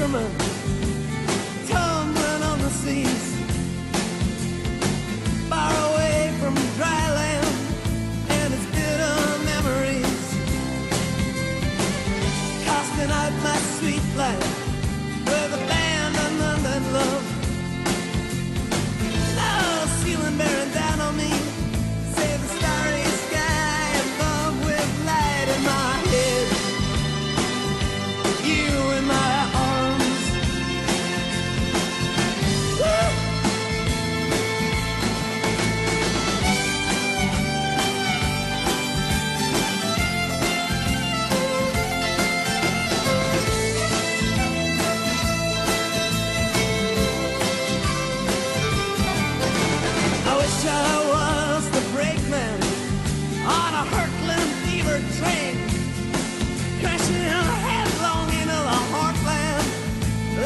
fisherman tumbling on the seas, far away from dry land and its bitter memories, casting out my sweet life with abandonment and love. Now ceiling bearing down on me, say the starry sky above with light in my head, you in my arms. Woo! I wish I was the brakeman on a hurtling fever train, crashing headlong into the heartland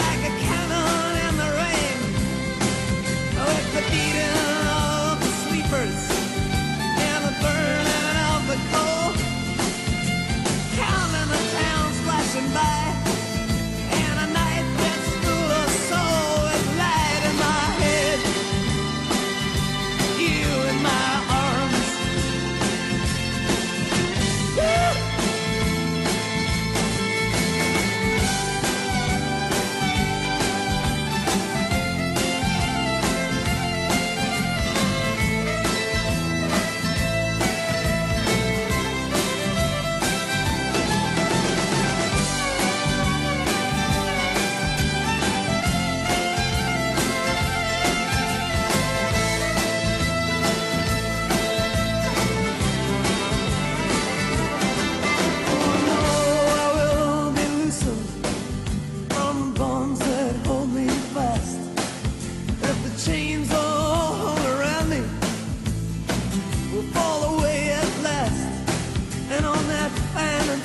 like a cannon in the rain, with the beating of the sleepers and the burning of the coal, counting the towns flashing by, and a night that's full of soul with light in my head, you in my arms. Woo! Chains all around me will fall away at last, and on that fine and